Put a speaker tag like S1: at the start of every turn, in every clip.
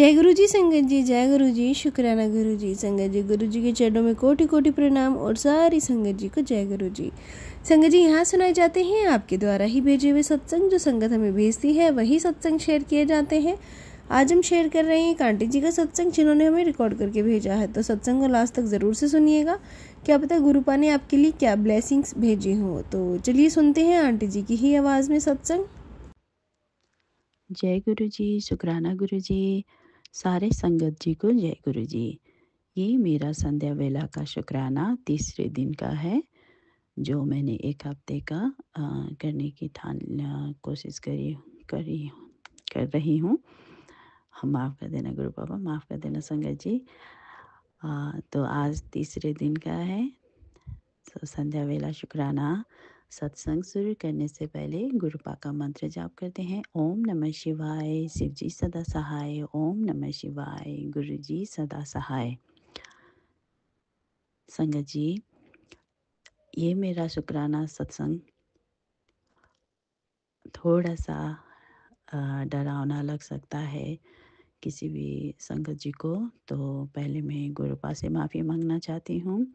S1: जय गुरु जी संगत जी, जय गुरु जी, शुक्राना गुरु जी। संगत जी, गुरु जी के चरणों में कोटि कोटि प्रणाम और सारी संगत जी को जय गुरु जी। संगत जी, यहाँ सुनाए जाते हैं आपके द्वारा ही भेजे हुए सत्संग। जो संगत हमें भेजती है वही सत्संग शेयर किए जाते हैं। आज हम शेयर कर रहे हैं एक आंटी जी का सत्संग जिन्होंने हमें रिकॉर्ड करके भेजा है, तो सत्संग को लास्ट तक ज़रूर से सुनिएगा। क्या पता गुरुपा ने आपके लिए क्या ब्लेसिंग्स भेजी हो। तो चलिए सुनते हैं आंटी जी की ही आवाज़ में सत्संग।
S2: जय गुरु जी, शुक्राना गुरु जी, सारे संगत जी को जय गुरु जी। ये मेरा संध्या वेला का शुक्राना तीसरे दिन का है, जो मैंने एक हफ्ते का करने की कोशिश कर रही हूँ। हम माफ़ कर देना गुरु पापा, माफ़ कर देना संगत जी। तो आज तीसरे दिन का है। तो संध्या वेला शुक्राना सत्संग शुरू करने से पहले गुरुपा का मंत्र जाप करते हैं। ओम नमः शिवाय, शिव जी सदा सहाय। ओम नमः शिवाय, गुरु जी सदा सहाय। संगत जी, ये मेरा शुक्राना सत्संग थोड़ा सा डरावना लग सकता है किसी भी संगत जी को, तो पहले मैं गुरुपा से माफ़ी मांगना चाहती हूँ।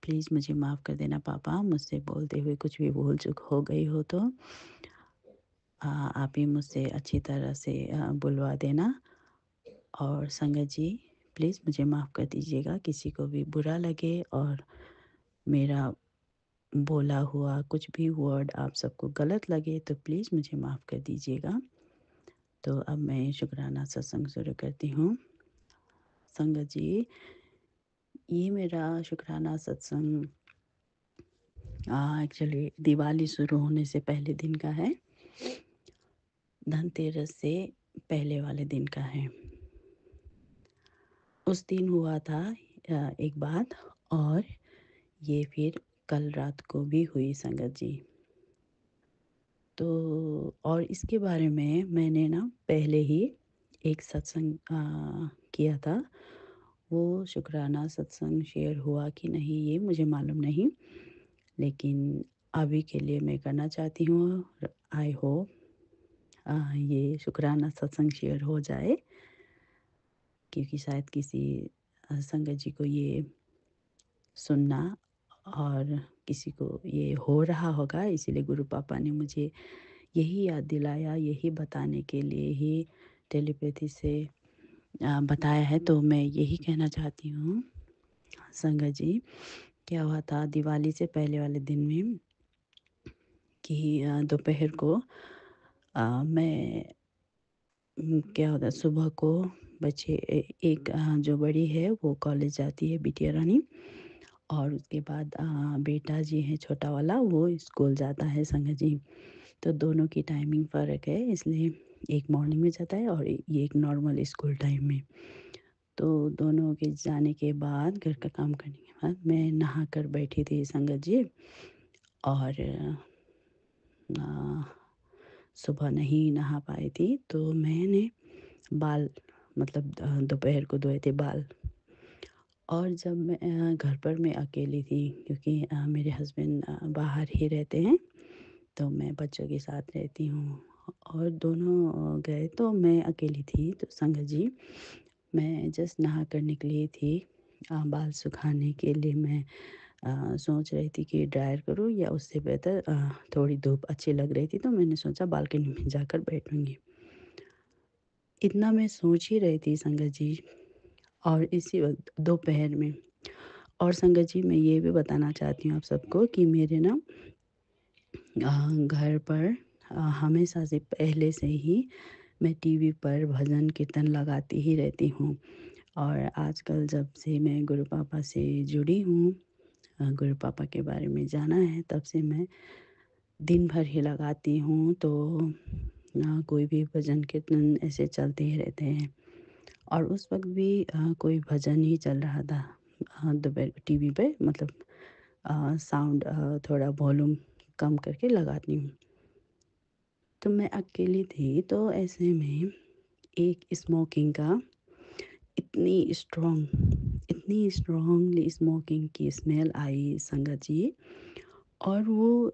S2: प्लीज़ मुझे माफ़ कर देना पापा, मुझसे बोलते हुए कुछ भी भूल चूक हो गई हो तो आप ही मुझसे अच्छी तरह से बुलवा देना। और संगत जी, प्लीज़ मुझे माफ़ कर दीजिएगा, किसी को भी बुरा लगे और मेरा बोला हुआ कुछ भी वर्ड आप सबको गलत लगे तो प्लीज़ मुझे माफ़ कर दीजिएगा। तो अब मैं शुक्राना सत्संग शुरू करती हूँ। संगत जी, ये मेरा शुक्राना सत्संग एक्चुअली दिवाली शुरू होने से पहले दिन का है, धनतेरस से पहले वाले दिन का है। उस दिन हुआ था एक बात, और ये फिर कल रात को भी हुई संगत जी। तो और इसके बारे में मैंने ना पहले ही एक सत्संग किया था। वो शुक्राना सत्संग शेयर हुआ कि नहीं ये मुझे मालूम नहीं, लेकिन अभी के लिए मैं करना चाहती हूँ। आई होप ये शुक्राना सत्संग शेयर हो जाए, क्योंकि शायद किसी संगत जी को ये सुनना और किसी को ये हो रहा होगा, इसीलिए गुरु पापा ने मुझे यही याद दिलाया, यही बताने के लिए ही टेलीपैथी से बताया है। तो मैं यही कहना चाहती हूँ संगत जी, क्या हुआ था दिवाली से पहले वाले दिन में कि दोपहर को मैं क्या होता है, सुबह को बच्चे एक जो बड़ी है वो कॉलेज जाती है, बिटिया रानी, और उसके बाद बेटा जी है छोटा वाला, वो स्कूल जाता है संगत जी। तो दोनों की टाइमिंग फ़र्क है, इसलिए एक मॉर्निंग में जाता है और ये एक नॉर्मल स्कूल टाइम में। तो दोनों के जाने के बाद घर का काम करने के बाद मैं नहा कर बैठी थी संगत जी, और सुबह नहीं नहा पाई थी, तो मैंने बाल मतलब दोपहर को धोए थे बाल। और जब मैं घर पर मैं अकेली थी, क्योंकि मेरे हस्बैंड बाहर ही रहते हैं, तो मैं बच्चों के साथ रहती हूँ, और दोनों गए तो मैं अकेली थी। तो संगत जी, मैं जस्ट नहा कर निकली थी, बाल सुखाने के लिए मैं सोच रही थी कि ड्रायर करूँ या उससे बेहतर थोड़ी धूप अच्छी लग रही थी, तो मैंने सोचा बालकनी में जाकर बैठूँगी। इतना मैं सोच ही रही थी संगत जी, और इसी वक्त दोपहर में। और संगत जी, मैं ये भी बताना चाहती हूँ आप सबको कि मेरे ना घर पर हमेशा से पहले से ही मैं टीवी पर भजन कीर्तन लगाती ही रहती हूँ। और आजकल जब से मैं गुरु पापा से जुड़ी हूँ, गुरु पापा के बारे में जाना है, तब से मैं दिन भर ही लगाती हूँ। तो कोई भी भजन कीर्तन ऐसे चलते ही रहते हैं, और उस वक्त भी कोई भजन ही चल रहा था दोपहर टीवी पे, मतलब साउंड थोड़ा वॉल्यूम कम करके लगाती हूँ। तो मैं अकेली थी, तो ऐसे में एक स्मोकिंग का इतनी स्ट्रॉन्गली स्मोकिंग की स्मेल आई संगत जी, और वो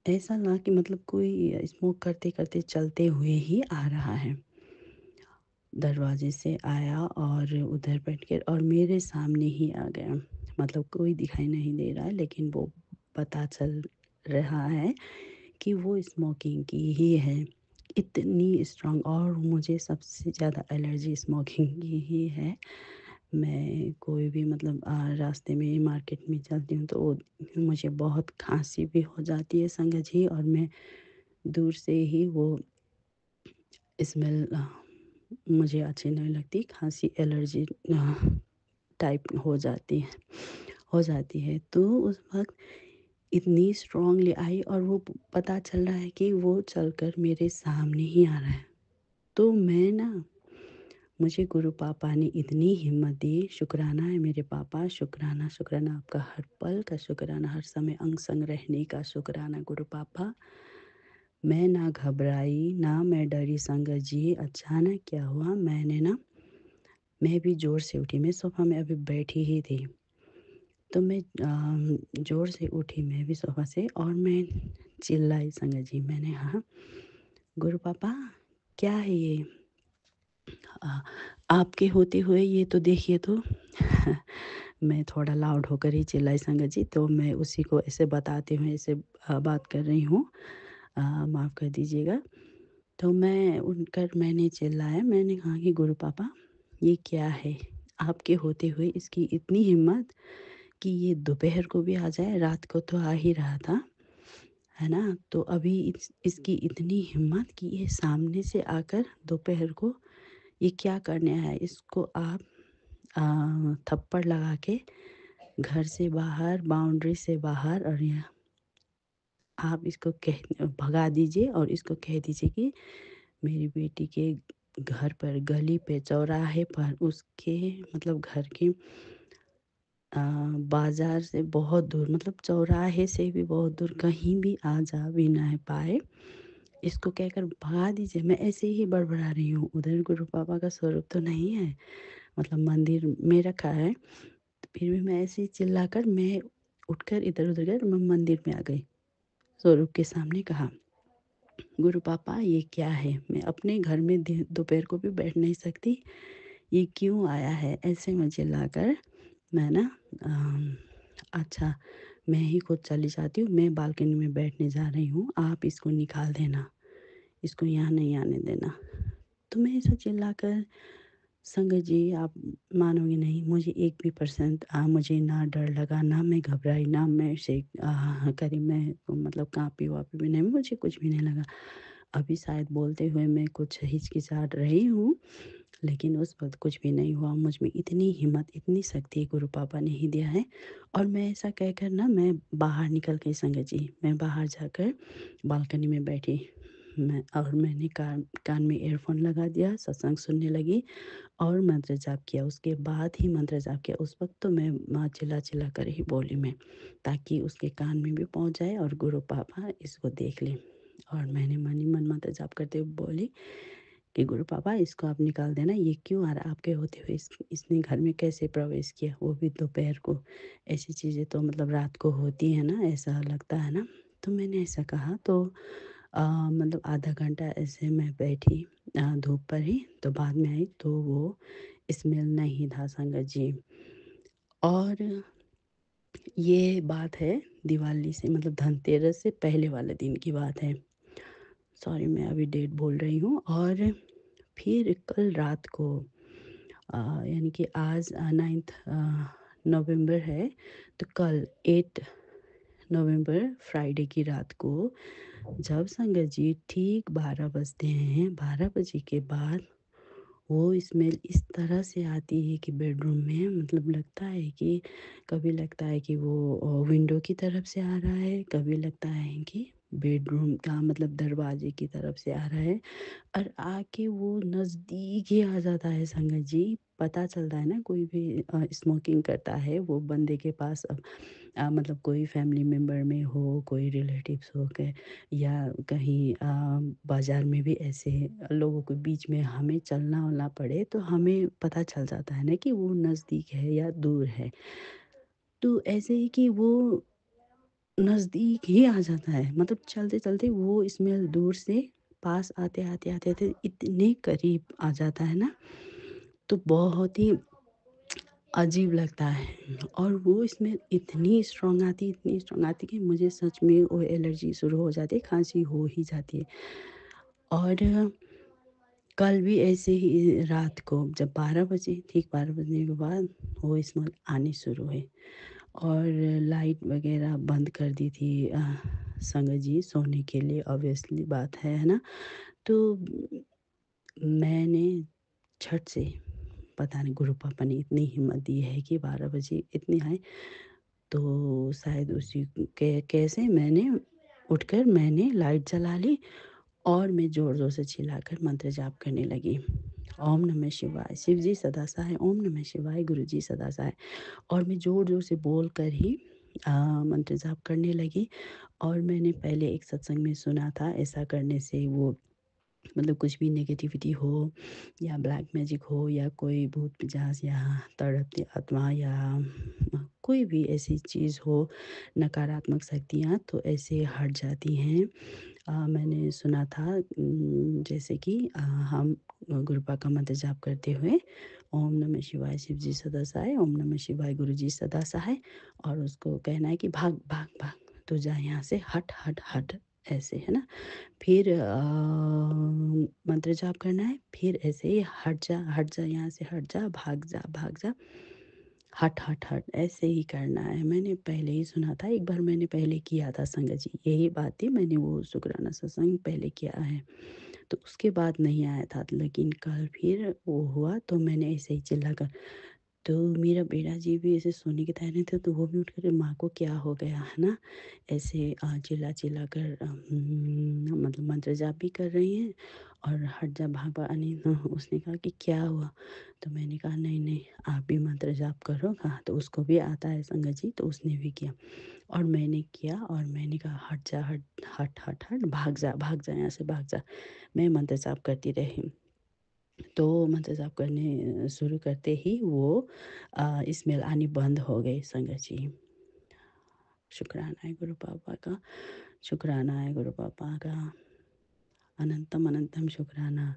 S2: ऐसा ना कि मतलब कोई स्मोक करते करते चलते हुए ही आ रहा है। दरवाजे से आया और उधर बैठ कर और मेरे सामने ही आ गया। मतलब कोई दिखाई नहीं दे रहा है, लेकिन वो पता चल रहा है कि वो स्मोकिंग की ही है। इतनी स्ट्रॉन्ग, और मुझे सबसे ज़्यादा एलर्जी स्मोकिंग की ही है। मैं कोई भी मतलब रास्ते में मार्केट में चलती हूँ तो मुझे बहुत खाँसी भी हो जाती है संगत जी, और मैं दूर से ही वो स्मेल मुझे अच्छी नहीं लगती। खाँसी एलर्जी टाइप हो जाती है। तो उस वक़्त इतनी स्ट्रॉन्गली आई, और वो पता चल रहा है कि वो चलकर मेरे सामने ही आ रहा है। तो मैं ना मुझे गुरु पापा ने इतनी हिम्मत दी। शुक्राना है मेरे पापा, शुक्राना, शुक्राना आपका, हर पल का शुक्राना, हर समय अंग संग रहने का शुक्राना गुरु पापा। मैं ना घबराई, ना मैं डरी संगत जी। अचानक क्या हुआ, मैं भी ज़ोर से उठी। मैं सोफ़ा में अभी बैठी ही थी, तो मैं ज़ोर से उठी मैं भी सोफ़ा से, और मैं चिल्लाई संगत जी। मैंने कहा, गुरु पापा क्या है ये? अ, आपके होते हुए ये तो देखिए तो। मैं थोड़ा लाउड होकर ही चिल्लाई संगत जी, तो मैं उसी को ऐसे बताते हुए ऐसे बात कर रही हूँ। माफ़ कर दीजिएगा। तो मैंने चिल्लाया, मैंने कहा कि गुरु पापा ये क्या है? आपके होते हुए इसकी इतनी हिम्मत कि ये दोपहर को भी आ जाए, रात को तो आ ही रहा था, है ना? तो अभी इसकी इतनी हिम्मत कि ये सामने से आकर दोपहर को ये क्या करने आया है? इसको आप थप्पड़ लगा के घर से बाहर, बाउंड्री से बाहर, और यहाँ आप इसको कह भगा दीजिए, और इसको कह दीजिए कि मेरी बेटी के घर पर, गली पे, चौराहे पर, उसके मतलब घर के बाज़ार से बहुत दूर, मतलब चौराहे से भी बहुत दूर, कहीं भी आ जा भी ना पाए, इसको कहकर भगा दीजिए। मैं ऐसे ही बड़बड़ा रही हूँ। उधर गुरु पापा का स्वरूप तो नहीं है, मतलब मंदिर में रखा है। तो फिर भी मैं ऐसे ही चिल्लाकर मैं उठकर इधर-उधर गई, मैं मंदिर में आ गई। स्वरूप के सामने कहा, गुरु पापा ये क्या है? मैं अपने घर में दोपहर को भी बैठ नहीं सकती, ये क्यों आया है? ऐसे में चिल्लाकर मैं ना अच्छा मैं ही खुद चली जाती हूँ, मैं बालकनी में बैठने जा रही हूँ, आप इसको निकाल देना, इसको यहाँ नहीं आने देना। तो मैं ऐसा चिल्लाकर, संगत जी आप मानोगे नहीं, मुझे 1 भी परसेंट मुझे ना डर लगा, ना मैं घबराई, ना मैं करी, मैं मतलब काँपी-वापी भी नहीं, मुझे कुछ भी नहीं लगा। अभी शायद बोलते हुए मैं कुछ हिचकिचाहट रही हूँ, लेकिन उस वक़्त कुछ भी नहीं हुआ। मुझ में इतनी हिम्मत, इतनी शक्ति गुरु पापा ने ही दिया है। और मैं ऐसा कहकर ना मैं बाहर निकल गई संगत जी। मैं बाहर जाकर बालकनी में बैठी। मैंने कान में ईयरफ़ोन लगा दिया, सत्संग सुनने लगी और मंत्र जाप किया। उसके बाद ही मंत्र जाप किया। उस वक़्त तो मैं चिल्ला-चिल्ला कर ही बोली मैं, ताकि उसके कान में भी पहुँच जाए और गुरु पापा इसको देख लें। और मैंने मन ही मन मंत्र जाप करते हुए बोली कि गुरु पापा इसको आप निकाल देना, ये क्यों आ रहा है? आपके होते हुए इसने घर में कैसे प्रवेश किया, वो भी दोपहर को? ऐसी चीज़ें तो मतलब रात को होती है ना, ऐसा लगता है ना। तो मैंने ऐसा कहा, तो मतलब आधा घंटा ऐसे मैं बैठी धूप पर ही, तो बाद में आई तो वो स्मेल नहीं था संगत जी। और ये बात है दिवाली से, मतलब धनतेरस से पहले वाले दिन की बात है। सॉरी मैं अभी डेट बोल रही हूँ। और फिर कल रात को यानी कि आज 9th नवंबर है, तो कल 8 नवंबर फ्राइडे की रात को जब संगत जी ठीक 12 बजते हैं, 12 बजे के बाद वो स्मेल इस तरह से आती है कि बेडरूम में मतलब लगता है कि, कभी लगता है कि वो विंडो की तरफ से आ रहा है, कभी लगता है कि बेडरूम का मतलब दरवाजे की तरफ से आ रहा है, और आके वो नज़दीक ही आ जाता है संगत जी। पता चलता है ना, कोई भी स्मोकिंग करता है वो बंदे के पास, मतलब कोई फैमिली मेम्बर में हो, कोई रिलेटिव्स हो के, या कहीं बाज़ार में भी ऐसे लोगों के बीच में हमें चलना-वलना पड़े, तो हमें पता चल जाता है ना कि वो नज़दीक है या दूर है। तो ऐसे ही कि वो नज़दीक ही आ जाता है, मतलब चलते-चलते वो स्मेल दूर से पास आते आते आते आते इतने करीब आ जाता है ना, तो बहुत ही अजीब लगता है। और वो इसमें इतनी स्ट्रॉन्ग आती कि मुझे सच में वो एलर्जी शुरू हो जाती है, खांसी हो ही जाती है। और कल भी ऐसे ही रात को जब 12 बजे, ठीक 12 बजने के बाद वो स्मेल आनी शुरू हुई और लाइट वगैरह बंद कर दी थी संगत जी सोने के लिए, ऑब्वियसली बात है ना। तो मैंने झट से, पता नहीं गुरु पापा ने इतनी हिम्मत दी है कि 12 बजे इतनी आए, तो शायद उसी के कैसे मैंने उठकर मैंने लाइट जला ली और मैं ज़ोर-ज़ोर से चिल्लाकर मंत्र जाप करने लगी। ओम नमः शिवाय, शिव जी सदा सहाय, ओम नमः शिवाय, गुरु जी सदा सहाय। और मैं ज़ोर-ज़ोर से बोल कर ही मंत्र जाप करने लगी। और मैंने पहले एक सत्संग में सुना था ऐसा करने से वो मतलब कुछ भी नेगेटिविटी हो या ब्लैक मैजिक हो या कोई भूत पिशाच या तड़पती आत्मा या कोई भी ऐसी चीज़ हो, नकारात्मक शक्तियाँ तो ऐसे हट जाती हैं। मैंने सुना था जैसे कि हम गुरुपा का मंत्र जाप करते हुए ओम नमः शिवाय शिव जी सदा सहाय, ओम नमः शिवाय गुरु जी सदा सहाय, और उसको कहना है कि भाग भाग भाग तो जा यहाँ से, हट हट हट, ऐसे है ना। फिर मंत्र जाप करना है, फिर ऐसे ही हट जा यहाँ से, हट जा, भाग जा, हट हट हट, ऐसे ही करना है। मैंने पहले ही सुना था, एक बार मैंने पहले किया था संगत जी, यही बात थी, मैंने वो शुक्राना सत्संग पहले किया है, तो उसके बाद नहीं आया था। लेकिन कल फिर वो हुआ तो मैंने ऐसे ही चिल्ला कर, तो मेरा बेटा जी भी ऐसे सोने के तैयार थे, तो वो भी उठ कर माँ को क्या हो गया है ना, ऐसे चिल्ला चिल्ला कर मतलब मंत्र जाप भी कर रही हैं और हट जा भाग भाग उसने कहा कि क्या हुआ, तो मैंने कहा नहीं नहीं आप भी मंत्र जाप करो। कहा तो उसको भी आता है संगत जी, तो उसने भी किया और मैंने किया और मैंने कहा हट जा, हट हट हट हट, भाग जा यहाँ से, भाग जा। मैं मंत्र जाप करती रही। तो मंत्र जाप करने शुरू करते ही वो स्मेल आनी बंद हो गई संगत जी। शुक्राना है गुरु पापा का, शुक्राना है गुरु पापा का, अनंतम अनंतम शुक्राना।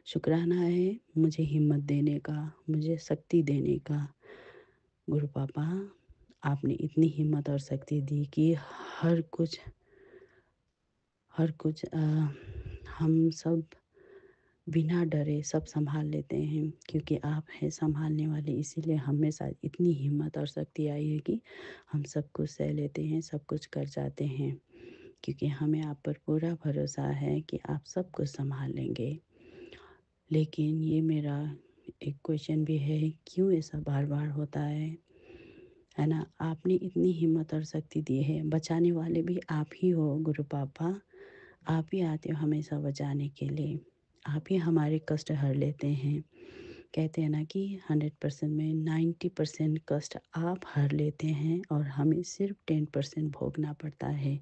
S2: शुक्राना है मुझे हिम्मत देने का, मुझे शक्ति देने का। गुरु पापा आपने इतनी हिम्मत और शक्ति दी कि हर कुछ हम सब बिना डरे सब संभाल लेते हैं, क्योंकि आप हैं संभालने वाले, इसीलिए हमें साथ इतनी हिम्मत और शक्ति आई है कि हम सब कुछ सह लेते हैं, सब कुछ कर जाते हैं, क्योंकि हमें आप पर पूरा भरोसा है कि आप सब कुछ संभाल लेंगे। लेकिन ये मेरा एक क्वेश्चन भी है, क्यों ऐसा बार बार होता है ना। आपने इतनी हिम्मत और शक्ति दी है, बचाने वाले भी आप ही हो गुरु पापा, आप ही आते हो हमेशा बचाने के लिए, आप ही हमारे कष्ट हर लेते हैं। कहते हैं ना कि 100% में 90% कष्ट आप हर लेते हैं और हमें सिर्फ 10% भोगना पड़ता है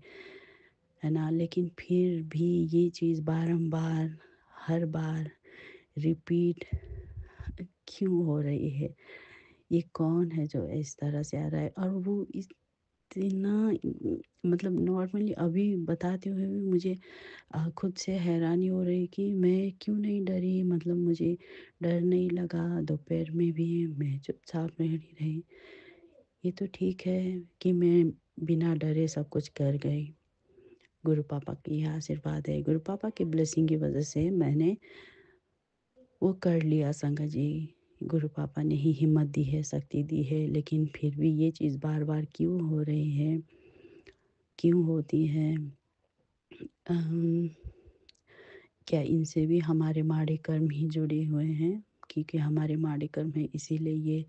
S2: ना। लेकिन फिर भी ये चीज़ बारंबार हर बार रिपीट क्यों हो रही है, ये कौन है जो इस तरह से आ रहा है। और वो इतना मतलब नॉर्मली अभी बताते हुए भी मुझे खुद से हैरानी हो रही कि मैं क्यों नहीं डरी, मतलब मुझे डर नहीं लगा, दोपहर में भी मैं चुपचाप रही रही। ये तो ठीक है कि मैं बिना डरे सब कुछ कर गई, गुरु पापा की यह आशीर्वाद है, गुरु पापा की ब्लेसिंग की वजह से मैंने वो कर लिया संगत जी। गुरु पापा ने ही हिम्मत दी है, शक्ति दी है, लेकिन फिर भी ये चीज़ बार बार क्यों हो रही है, क्यों होती है। अम, क्या इनसे भी हमारे माड़े कर्म ही जुड़े हुए हैं, क्योंकि हमारे माड़े कर्म है इसीलिए ये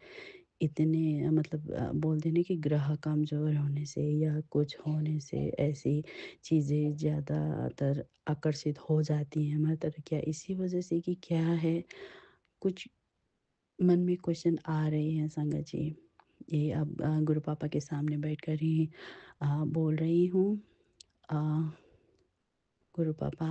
S2: इतने मतलब बोल देने कि ग्रह कमज़ोर होने से या कुछ होने से ऐसी चीज़ें ज़्यादातर आकर्षित हो जाती हैं हमारी तरफ। क्या इसी वजह से कि क्या है, कुछ मन में क्वेश्चन आ रहे हैं संगत जी। ये अब गुरु पापा के सामने बैठकर ही बोल रही हूँ। अ, गुरु पापा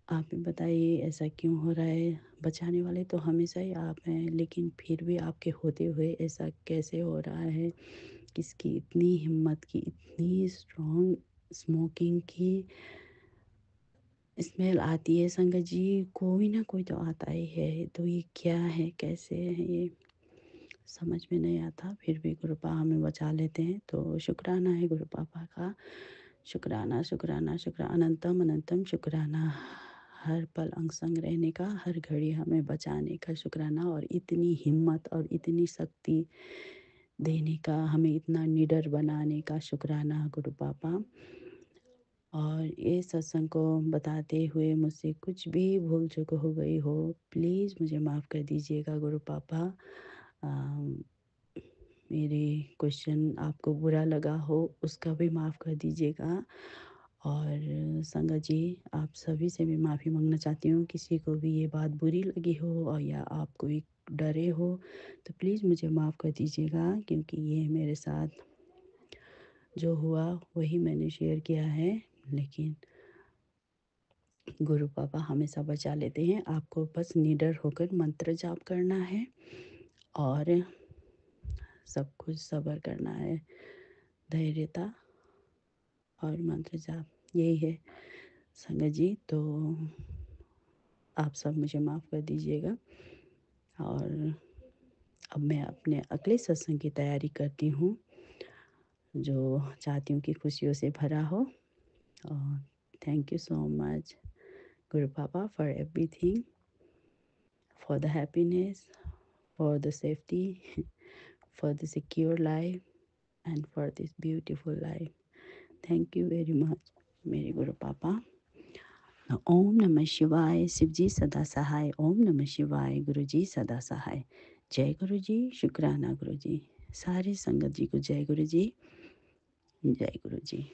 S2: आप ही बताइए ऐसा क्यों हो रहा है, बचाने वाले तो हमेशा ही आप हैं, लेकिन फिर भी आपके होते हुए ऐसा कैसे हो रहा है। किसकी इतनी हिम्मत की, इतनी स्ट्रॉन्ग स्मोकिंग की स्मेल आती है संगत जी, कोई ना कोई तो आता ही है। तो ये क्या है, कैसे है, ये समझ में नहीं आता। फिर भी गुरु पापा हमें बचा लेते हैं, तो शुक्राना है गुरु पापा का। शुक्राना शुक्राना शुक्राना, अनंतम अनंतम शुक्राना। हर पल अंग संग रहने का, हर घड़ी हमें बचाने का शुक्राना। और इतनी हिम्मत और इतनी शक्ति देने का, हमें इतना निडर बनाने का शुक्राना गुरु पापा। और ये सत्संग को बताते हुए मुझसे कुछ भी भूल चूक हो गई हो, प्लीज़ मुझे माफ़ कर दीजिएगा गुरु पापा। मेरे क्वेश्चन आपको बुरा लगा हो, उसका भी माफ़ कर दीजिएगा। और संगत जी, आप सभी से मैं माफ़ी मांगना चाहती हूँ, किसी को भी ये बात बुरी लगी हो और या आप कोई डरे हो तो प्लीज़ मुझे माफ़ कर दीजिएगा, क्योंकि ये मेरे साथ जो हुआ वही मैंने शेयर किया है। लेकिन गुरु पापा हमेशा बचा लेते हैं। आपको बस निडर होकर मंत्र जाप करना है और सब कुछ सब्र करना है, धैर्यता और मंत्र जाप, यही है संगत जी। तो आप सब मुझे माफ़ कर दीजिएगा। और अब मैं अपने अगले सत्संग की तैयारी करती हूँ, जो चाहती हूँ कि खुशियों से भरा हो। और थैंक यू सो मच गुरु पापा for everything, for the happiness, for the safety, for the secure life, and for this beautiful life. Thank you very much, मेरे गुरु पापा। ओम नमः शिवाय। शिव जी सदा सहाय। ओम नमः शिवाय। गुरु जी सदा सहाय। जय गुरु जी। शुक्राना गुरु जी। सारी संगत जी को जय गुरु जी। जय गुरु जी।